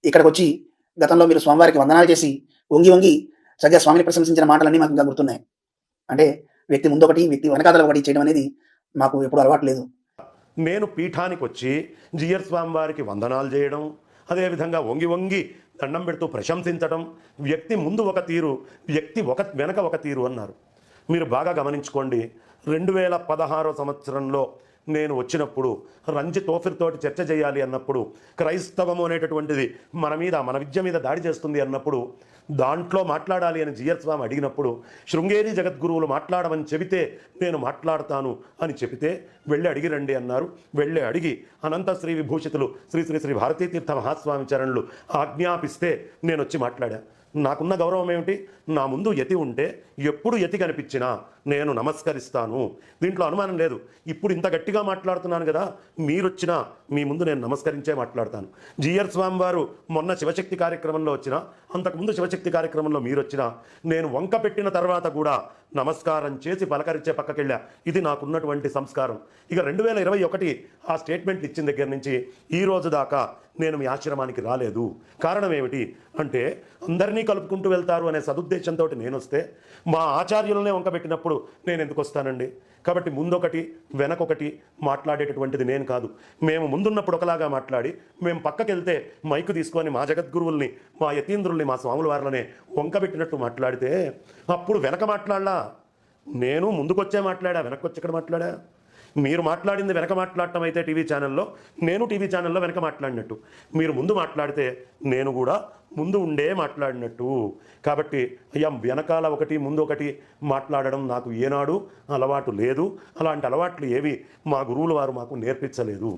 ఇక్కడికొచ్చి గతంలో మీరు స్వామివారికి వందనాలు చేసి, వంగి వంగి చక్కగా స్వామిని ప్రశంసించిన మాటలన్నీ మాకింకా గుర్తున్నాయి. అంటే వ్యక్తి ముందొకటి, వ్యక్తి వెనకాతల ఒకటి చేయడం అనేది మాకు ఎప్పుడు అలవాటు లేదు. నేను పీఠానికొచ్చి జీయర్ స్వామి వారికి వందనాలు చేయడం, అదేవిధంగా వంగి వంగి దండం పెడుతూ ప్రశంసించడం, వ్యక్తి ముందు ఒక తీరు, వ్యక్తి వెనక ఒక తీరు అన్నారు. మీరు బాగా గమనించుకోండి. 2016 సంవత్సరంలో నేను వచ్చినప్పుడు రంజిత్ తోఫిర్ తోటి చర్చ చేయాలి అన్నప్పుడు, క్రైస్తవము అనేటటువంటిది మన విద్య మీద దాడి చేస్తుంది అన్నప్పుడు, దాంట్లో మాట్లాడాలి అని జీయర్ స్వామి అడిగినప్పుడు, శృంగేరి జగద్గురువులు మాట్లాడమని చెబితే నేను మాట్లాడతాను అని చెబితే వెళ్ళి అడిగిరండి అన్నారు. వెళ్ళి అడిగి అనంత శ్రీ విభూషితులు శ్రీ శ్రీ శ్రీ భారతీతీర్థ మహాస్వామి చరణులు ఆజ్ఞాపిస్తే నేను వచ్చి మాట్లాడా. నాకున్న గౌరవం ఏమిటి? నా ముందు యతి ఉంటే ఎప్పుడు యతి కనిపించినా నేను నమస్కరిస్తాను. దీంట్లో అనుమానం లేదు. ఇప్పుడు ఇంత గట్టిగా మాట్లాడుతున్నాను కదా, మీరొచ్చినా మీ ముందు నేను నమస్కరించే మాట్లాడతాను. జీయర్ స్వామి వారు మొన్న శివశక్తి కార్యక్రమంలో వచ్చినా, అంతకుముందు శివశక్తి కార్యక్రమంలో మీరొచ్చినా, నేను వంక పెట్టిన తర్వాత కూడా నమస్కారం చేసి పలకరించే పక్కకెళ్ళా. ఇది నాకున్నటువంటి సంస్కారం. ఇక 2021 ఆ స్టేట్మెంట్ ఇచ్చిన దగ్గర నుంచి ఈ రోజు దాకా నేను మీ ఆశ్రమానికి రాలేదు. కారణం ఏమిటి అంటే, అందరినీ కలుపుకుంటూ వెళ్తారు అనే సదుద్దేశంతో నేను వస్తే, మా ఆచార్యులనే వంకబెట్టినప్పుడు నేను ఎందుకు వస్తానండి? కాబట్టి ముందొకటి వెనకొకటి మాట్లాడేటటువంటిది నేను కాదు. మేము ముందున్నప్పుడు ఒకలాగా మాట్లాడి, మేము పక్కకెళ్తే మైకు తీసుకొని మా జగద్గురువుల్ని, మా యతీంద్రుల్ని, మా స్వాముల వారిలోనే వంకబెట్టినట్టు మాట్లాడితే అప్పుడు వెనక మాట్లాడలా. నేను ముందుకొచ్చే మాట్లాడా, వెనక్కొచ్చి ఇక్కడ మాట్లాడా. మీరు మాట్లాడింది వెనక మాట్లాడటం అయితే టీవీ ఛానల్లో, నేను టీవీ ఛానల్లో వెనక మాట్లాడినట్టు. మీరు ముందు మాట్లాడితే నేను కూడా ముందు ఉండే మాట్లాడినట్టు. కాబట్టి అయ్యా, వెనకాల ఒకటి ముందు ఒకటి మాట్లాడడం నాకు ఏనాడు అలవాటు లేదు. అలాంటి అలవాట్లు ఏవి మా గురువుల వారు మాకు నేర్పించలేదు.